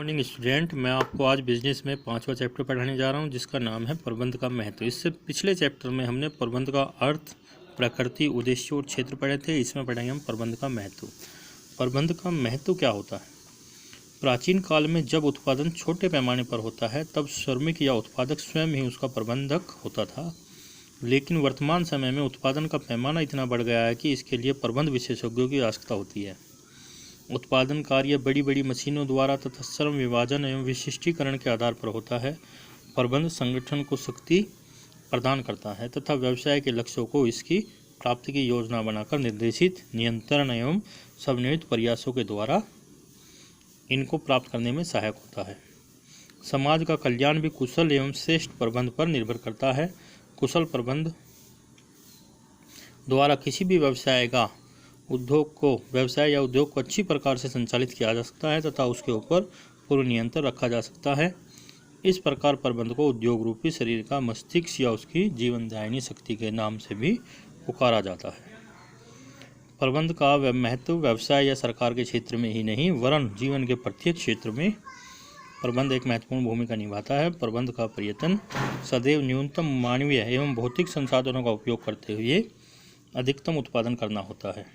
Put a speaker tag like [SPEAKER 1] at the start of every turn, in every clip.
[SPEAKER 1] Morning student. मैं आपको आज बिजनेस में 5वां चैप्टर पढ़ाने जा रहा हूं, जिसका नाम है प्रबंध का महत्व। इससे पिछले चैप्टर में हमने प्रबंध का अर्थ, प्रकृति, उद्देश्य और क्षेत्र पढ़े थे। इसमें पढ़ेंगे हम प्रबंध का महत्व। प्रबंध का महत्व क्या होता है? प्राचीन काल में जब उत्पादन छोटे पैमाने पर होता है तब श्रमिक या उत्पादक स्वयं ही उसका प्रबंधक होता था। लेकिन वर्तमान समय में उत्पादन का पैमाना इतना बढ़ गया है कि इसके लिए प्रबंध विशेषज्ञों की आवश्यकता होती है। उत्पादन कार्य बड़ी बड़ी मशीनों द्वारा तथा श्रम विभाजन एवं विशिष्टीकरण के आधार पर होता है। प्रबंध संगठन को शक्ति प्रदान करता है तथा व्यवसाय के लक्ष्यों को इसकी प्राप्ति की योजना बनाकर निर्देशित, नियंत्रण एवं समन्वित प्रयासों के द्वारा इनको प्राप्त करने में सहायक होता है। समाज का कल्याण भी कुशल एवं श्रेष्ठ प्रबंध पर निर्भर करता है। कुशल प्रबंध द्वारा किसी भी व्यवसाय या उद्योग को अच्छी प्रकार से संचालित किया जा सकता है तथा उसके ऊपर पूर्ण नियंत्रण रखा जा सकता है। इस प्रकार प्रबंध को उद्योग रूपी शरीर का मस्तिष्क या उसकी जीवनदायिनी शक्ति के नाम से भी पुकारा जाता है। प्रबंध का महत्व व्यवसाय या सरकार के क्षेत्र में ही नहीं वरन जीवन के प्रत्येक क्षेत्र में प्रबंध एक महत्वपूर्ण भूमिका निभाता है। प्रबंध का प्रयत्न सदैव न्यूनतम मानवीय एवं भौतिक संसाधनों का उपयोग करते हुए अधिकतम उत्पादन करना होता है।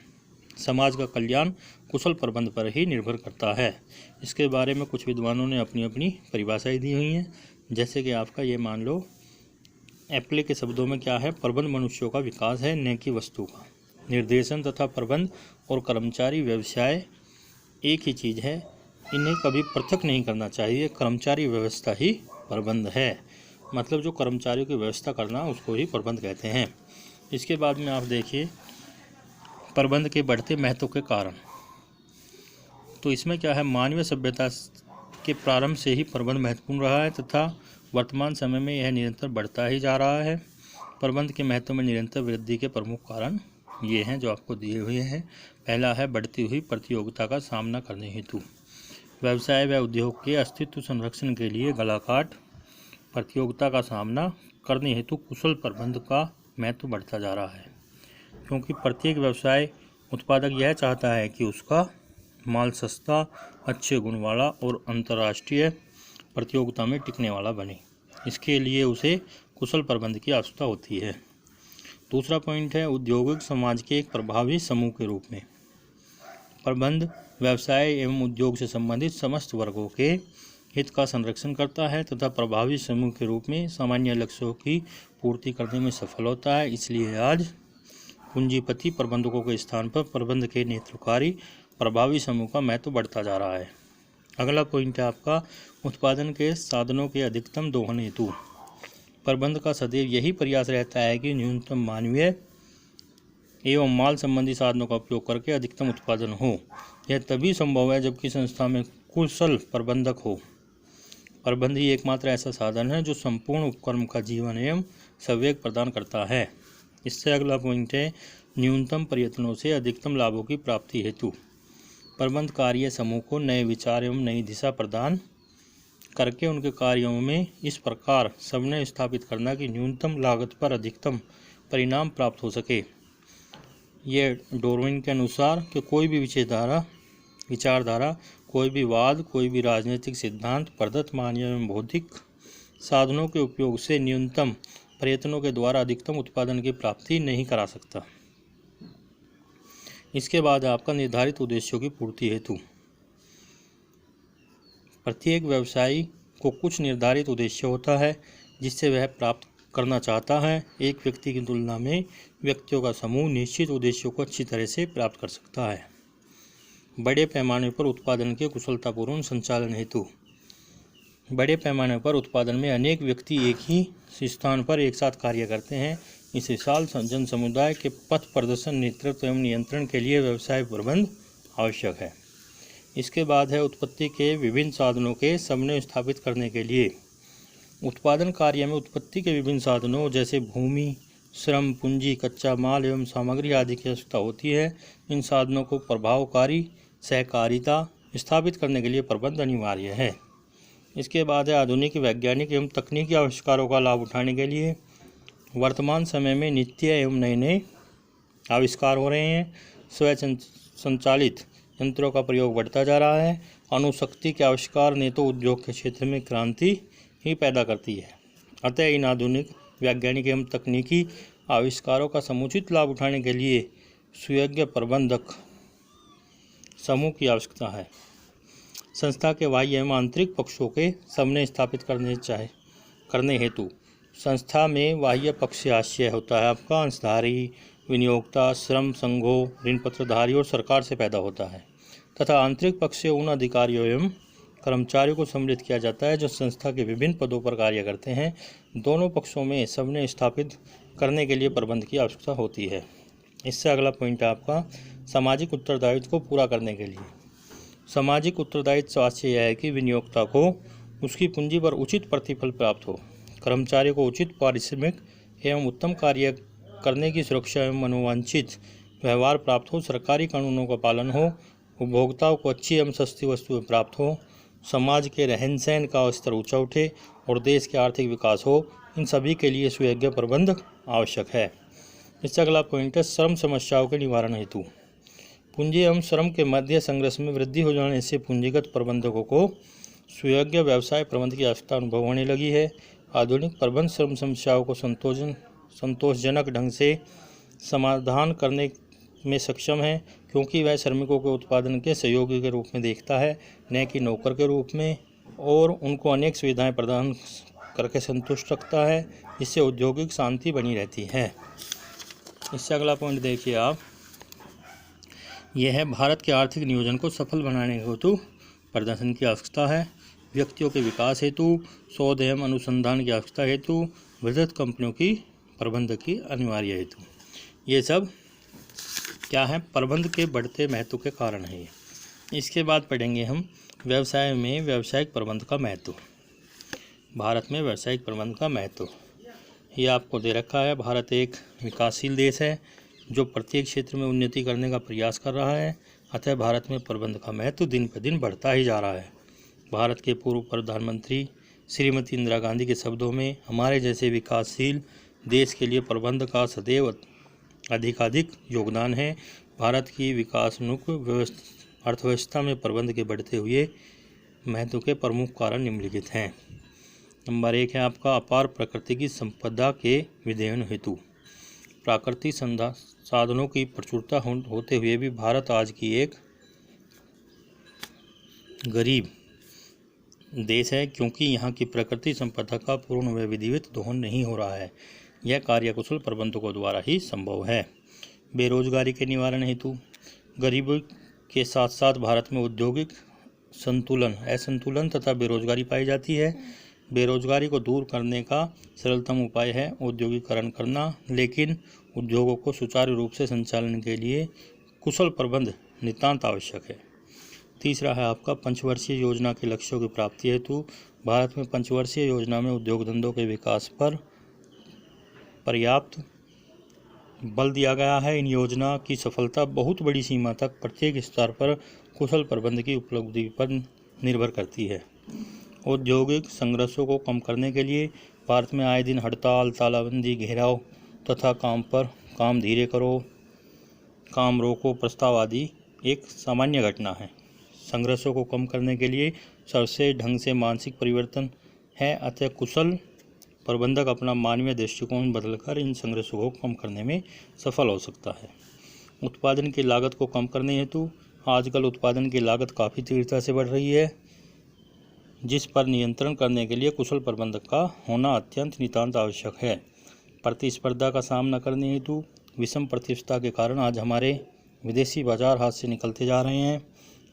[SPEAKER 1] समाज का कल्याण कुशल प्रबंध पर ही निर्भर करता है। इसके बारे में कुछ विद्वानों ने अपनी अपनी परिभाषाएं दी हुई हैं। जैसे कि आपका ये मान लो, एप्ले के शब्दों में क्या है? प्रबंध मनुष्यों का विकास है, न कि वस्तु का। निर्देशन तथा प्रबंध और कर्मचारी व्यवसाय एक ही चीज़ है, इन्हें कभी पृथक नहीं करना चाहिए। कर्मचारी व्यवस्था ही प्रबंध है, मतलब जो कर्मचारियों की व्यवस्था करना उसको ही प्रबंध कहते हैं। इसके बाद में आप देखिए प्रबंध के बढ़ते महत्व के कारण। तो इसमें क्या है? मानवीय सभ्यता के प्रारंभ से ही प्रबंध महत्वपूर्ण रहा है तथा वर्तमान समय में यह निरंतर बढ़ता ही जा रहा है। प्रबंध के महत्व में निरंतर वृद्धि के प्रमुख कारण ये हैं जो आपको दिए हुए हैं। पहला है बढ़ती हुई प्रतियोगिता का सामना करने हेतु व्यवसाय व उद्योग के अस्तित्व संरक्षण के लिए गलाकाट प्रतियोगिता का सामना करने हेतु कुशल प्रबंध का महत्व बढ़ता जा रहा है, क्योंकि प्रत्येक व्यवसाय उत्पादक यह चाहता है कि उसका माल सस्ता, अच्छे गुण वाला और अंतर्राष्ट्रीय प्रतियोगिता में टिकने वाला बने। इसके लिए उसे कुशल प्रबंध की आवश्यकता होती है। दूसरा पॉइंट है औद्योगिक समाज के एक प्रभावी समूह के रूप में प्रबंध व्यवसाय एवं उद्योग से संबंधित समस्त वर्गों के हित का संरक्षण करता है तथा प्रभावी समूह के रूप में सामान्य लक्ष्यों की पूर्ति करने में सफल होता है। इसलिए आज पूंजीपति प्रबंधकों के स्थान पर प्रबंध के नेतृत्वकारी प्रभावी समूह का महत्व बढ़ता जा रहा है। अगला पॉइंट है आपका उत्पादन के साधनों के अधिकतम दोहन हेतु प्रबंध का सदैव यही प्रयास रहता है कि न्यूनतम मानवीय एवं माल संबंधी साधनों का उपयोग करके अधिकतम उत्पादन हो। यह तभी संभव है जबकि संस्था में कुशल प्रबंधक हो। प्रबंध ही एकमात्र ऐसा साधन है जो संपूर्ण उपक्रम का जीवन एवं संवेग प्रदान करता है। इससे अगला पॉइंट है न्यूनतम प्रयत्नों से अधिकतम लाभों की प्राप्ति हेतु प्रबंध कार्य समूह को नए विचार एवं नई दिशा प्रदान करके उनके कार्यों में इस प्रकार समन्वय स्थापित करना कि न्यूनतम लागत पर अधिकतम परिणाम प्राप्त हो सके। ये डार्विन के अनुसार कि कोई भी विचारधारा, कोई भी वाद, कोई भी राजनीतिक सिद्धांत प्रदत्त मानवीय एवं भौतिक साधनों के उपयोग से न्यूनतम प्रयत्नों के द्वारा अधिकतम उत्पादन की प्राप्ति नहीं करा सकता। इसके बाद आपका निर्धारित उद्देश्यों की पूर्ति हेतु प्रत्येक व्यवसायी को कुछ निर्धारित उद्देश्य होता है जिससे वह प्राप्त करना चाहता है। एक व्यक्ति की तुलना में व्यक्तियों का समूह निश्चित उद्देश्यों को अच्छी तरह से प्राप्त कर सकता है। बड़े पैमाने पर उत्पादन के कुशलतापूर्ण संचालन हेतु बड़े पैमाने पर उत्पादन में अनेक व्यक्ति एक ही स्थान पर एक साथ कार्य करते हैं। इस विशाल जन समुदाय के पथ प्रदर्शन, नेतृत्व एवं नियंत्रण के लिए व्यवसाय प्रबंध आवश्यक है। इसके बाद है उत्पत्ति के विभिन्न साधनों के समन्वय स्थापित करने के लिए उत्पादन कार्य में उत्पत्ति के विभिन्न साधनों जैसे भूमि, श्रम, पूंजी, कच्चा माल एवं सामग्री आदि की आवश्यकता होती है। इन साधनों को प्रभावकारी सहकारिता स्थापित करने के लिए प्रबंध अनिवार्य है। इसके बाद है आधुनिक वैज्ञानिक एवं तकनीकी आविष्कारों का लाभ उठाने के लिए वर्तमान समय में नित्य एवं नए नए आविष्कार हो रहे हैं। स्वयं संचालित यंत्रों का प्रयोग बढ़ता जा रहा है अणुशक्ति के आविष्कार ने तो उद्योग के क्षेत्र में क्रांति ही पैदा करती है। अतः इन आधुनिक वैज्ञानिक एवं तकनीकी आविष्कारों का समुचित लाभ उठाने के लिए सुयोग्य प्रबंधक समूह की आवश्यकता है। संस्था के बाह्य एवं आंतरिक पक्षों के समन्वय स्थापित करने हेतु संस्था में बाह्य पक्ष आशय होता है आपका अंशधारी, विनियोक्ता, श्रम संघों, ऋण पत्रधारी और सरकार से पैदा होता है, तथा आंतरिक पक्ष से उन अधिकारियों एवं कर्मचारियों को सम्मिलित किया जाता है जो संस्था के विभिन्न पदों पर कार्य करते हैं। दोनों पक्षों में समन्वय स्थापित करने के लिए प्रबंध की आवश्यकता होती है। इससे अगला पॉइंट है आपका सामाजिक उत्तरदायित्व को पूरा करने के लिए। सामाजिक उत्तरदायित्व आशय यह है कि विनियोक्ता को उसकी पूंजी पर उचित प्रतिफल प्राप्त हो, कर्मचारियों को उचित पारिश्रमिक एवं उत्तम कार्य करने की सुरक्षा एवं मनोवांछित व्यवहार प्राप्त हो, सरकारी कानूनों का पालन हो, उपभोक्ताओं को अच्छी एवं सस्ती वस्तुएं प्राप्त हो, समाज के रहन सहन का स्तर ऊंचा उठे और देश के आर्थिक विकास हो। इन सभी के लिए सुयोग्य प्रबंध आवश्यक है। इससे अगला पॉइंट है श्रम समस्याओं के निवारण हेतु। पूंजी एवं श्रम के मध्य संघर्ष में वृद्धि हो जाने से पूंजीगत प्रबंधकों को सुयोग्य व्यवसाय प्रबंध की आवश्यकता अनुभव होने लगी है। आधुनिक प्रबंध श्रम समस्याओं को संतोषजनक ढंग से समाधान करने में सक्षम है, क्योंकि वह श्रमिकों के उत्पादन के सहयोगी के रूप में देखता है, न कि नौकर के रूप में, और उनको अनेक सुविधाएं प्रदान करके संतुष्ट रखता है, जिससे औद्योगिक शांति बनी रहती है। इससे अगला पॉइंट देखिए आप, यह है भारत के आर्थिक नियोजन को सफल बनाने हेतु प्रदर्शन की आवश्यकता है। व्यक्तियों के विकास हेतु, शोध एवं अनुसंधान की आवश्यकता हेतु, वृहत कंपनियों की प्रबंध की अनिवार्य हेतु। ये सब क्या है, प्रबंध के बढ़ते महत्व के कारण है। इसके बाद पढ़ेंगे हम व्यवसाय में व्यावसायिक प्रबंध का महत्व। भारत में व्यावसायिक प्रबंध का महत्व ये आपको दे रखा है। भारत एक विकासशील देश है जो प्रत्येक क्षेत्र में उन्नति करने का प्रयास कर रहा है, अतः भारत में प्रबंध का महत्व दिन पर दिन बढ़ता ही जा रहा है। भारत के पूर्व प्रधानमंत्री श्रीमती इंदिरा गांधी के शब्दों में, हमारे जैसे विकासशील देश के लिए प्रबंध का सदैव अधिकाधिक योगदान है। भारत की विकासोन्मुख अर्थव्यवस्था में प्रबंध के बढ़ते हुए महत्व के प्रमुख कारण निम्नलिखित हैं। नंबर 1 है आपका अपार प्रकृति की संपदा के विधेयन हेतु। प्राकृतिक साधनों की प्रचुरता होते हुए भी भारत आज की एक गरीब देश है, क्योंकि यहाँ की प्रकृति संपदा का पूर्ण व विधिवत दोहन नहीं हो रहा है। यह कार्यकुशल प्रबंधकों द्वारा ही संभव है। बेरोजगारी के निवारण हेतु, गरीबी के साथ साथ भारत में औद्योगिक असंतुलन तथा बेरोजगारी पाई जाती है। बेरोजगारी को दूर करने का सरलतम उपाय है औद्योगिकरण करना, लेकिन उद्योगों को सुचारू रूप से संचालन के लिए कुशल प्रबंध नितांत आवश्यक है। तीसरा है आपका पंचवर्षीय योजना के लक्ष्यों की प्राप्ति हेतु। भारत में पंचवर्षीय योजना में उद्योग धंधों के विकास पर पर्याप्त बल दिया गया है। इन योजना की सफलता बहुत बड़ी सीमा तक प्रत्येक स्तर पर कुशल प्रबंध की उपलब्धि पर निर्भर करती है। औद्योगिक संघर्षों को कम करने के लिए भारत में आए दिन हड़ताल, तालाबंदी, घेराव तथा काम धीरे करो, काम रोको प्रस्ताव आदि एक सामान्य घटना है। संघर्षों को कम करने के लिए सबसे ढंग से मानसिक परिवर्तन है, अतः कुशल प्रबंधक अपना मानवीय दृष्टिकोण बदलकर इन संघर्षों को कम करने में सफल हो सकता है। उत्पादन की लागत को कम करने हेतु, आजकल उत्पादन की लागत काफ़ी तीव्रता से बढ़ रही है, जिस पर नियंत्रण करने के लिए कुशल प्रबंधक का होना अत्यंत नितांत आवश्यक है। प्रतिस्पर्धा का सामना करने हेतु, विषम प्रतिस्पर्धा के कारण आज हमारे विदेशी बाजार हाथ से निकलते जा रहे हैं।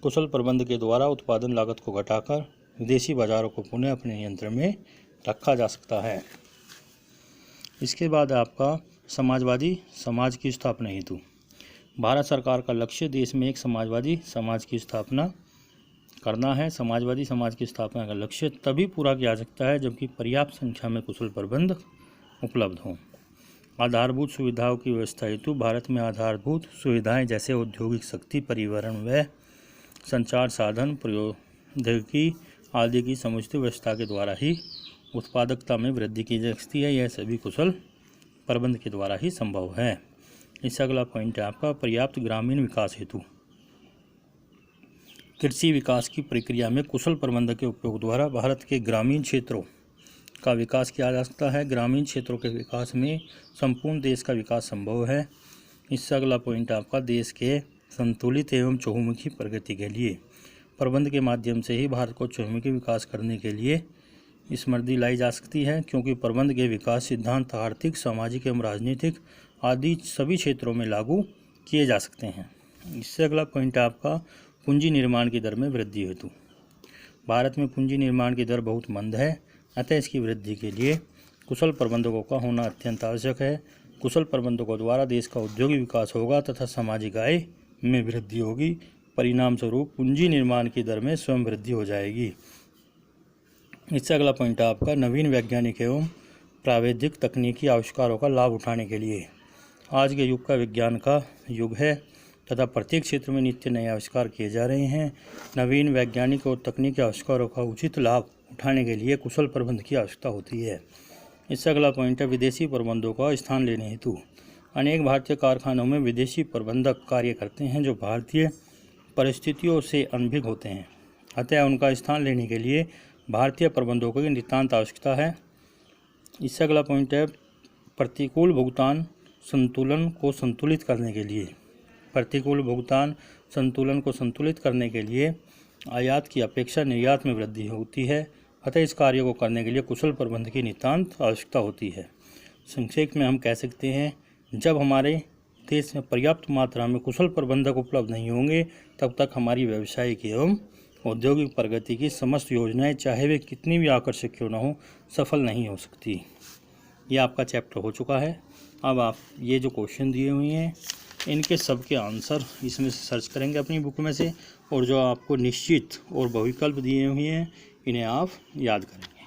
[SPEAKER 1] कुशल प्रबंध के द्वारा उत्पादन लागत को घटाकर विदेशी बाजारों को पुनः अपने नियंत्रण में रखा जा सकता है। इसके बाद आपका समाजवादी समाज की स्थापना हेतु, भारत सरकार का लक्ष्य देश में एक समाजवादी समाज की स्थापना करना है। समाजवादी समाज की स्थापना का लक्ष्य तभी पूरा किया जा सकता है जबकि पर्याप्त संख्या में कुशल प्रबंध उपलब्ध हों। आधारभूत सुविधाओं की व्यवस्था हेतु, भारत में आधारभूत सुविधाएं जैसे औद्योगिक शक्ति, परिवहन व संचार साधन, प्रौद्योगिकी आदि की समुचित व्यवस्था के द्वारा ही उत्पादकता में वृद्धि की जा सकती है। यह सभी कुशल प्रबंध के द्वारा ही संभव है। इससे अगला पॉइंट है आपका पर्याप्त ग्रामीण विकास हेतु। कृषि विकास की प्रक्रिया में कुशल प्रबंधन के उपयोग द्वारा भारत के ग्रामीण क्षेत्रों का विकास किया जा सकता है। ग्रामीण क्षेत्रों के विकास में संपूर्ण देश का विकास संभव है। इससे अगला पॉइंट आपका देश के संतुलित एवं चहुमुखी प्रगति के लिए प्रबंध के माध्यम से ही भारत को चहुमुखी विकास करने के लिए समृद्धि लाई जा सकती है, क्योंकि प्रबंध के विकास सिद्धांत आर्थिक, सामाजिक एवं राजनीतिक आदि सभी क्षेत्रों में लागू किए जा सकते हैं। इससे अगला पॉइंट आपका पूंजी निर्माण की दर में वृद्धि हेतु। भारत में पूंजी निर्माण की दर बहुत मंद है, अतः इसकी वृद्धि के लिए कुशल प्रबंधकों का होना अत्यंत आवश्यक है। कुशल प्रबंधकों द्वारा देश का औद्योगिक विकास होगा तथा सामाजिक आय में वृद्धि होगी। परिणाम स्वरूप पूंजी निर्माण की दर में स्वयं वृद्धि हो जाएगी। इससे अगला पॉइंट आपका नवीन वैज्ञानिक एवं प्रावैधिक तकनीकी आविष्कारों का लाभ उठाने के लिए। आज के युग का विज्ञान का युग है तथा प्रत्येक क्षेत्र में नित्य नए आविष्कार किए जा रहे हैं। नवीन वैज्ञानिक और तकनीकी आविष्कारों का उचित लाभ उठाने के लिए कुशल प्रबंध की आवश्यकता होती है। इससे अगला पॉइंट है विदेशी प्रबंधों का स्थान लेने हेतु। अनेक भारतीय कारखानों में विदेशी प्रबंधक कार्य करते हैं जो भारतीय परिस्थितियों से अनभिज्ञ होते हैं, अतः उनका स्थान लेने के लिए भारतीय प्रबंधकों की नितांत आवश्यकता है। इससे अगला पॉइंट है प्रतिकूल भुगतान संतुलन को संतुलित करने के लिए। प्रतिकूल भुगतान संतुलन को संतुलित करने के लिए आयात की अपेक्षा निर्यात में वृद्धि होती है, अतः इस कार्य को करने के लिए कुशल प्रबंध की नितांत आवश्यकता होती है। संक्षेप में हम कह सकते हैं, जब हमारे देश में पर्याप्त मात्रा में कुशल प्रबंधक उपलब्ध नहीं होंगे तब तक हमारी व्यावसायिक एवं औद्योगिक प्रगति की समस्त योजनाएं, चाहे वे कितनी भी आकर्षक क्यों न हो, सफल नहीं हो सकती। ये आपका चैप्टर हो चुका है। अब आप ये जो क्वेश्चन दिए हुए हैं इनके सब के आंसर इसमें से सर्च करेंगे अपनी बुक में से, और जो आपको निश्चित और बहुविकल्प दिए हुए हैं इन्हें आप याद करेंगे।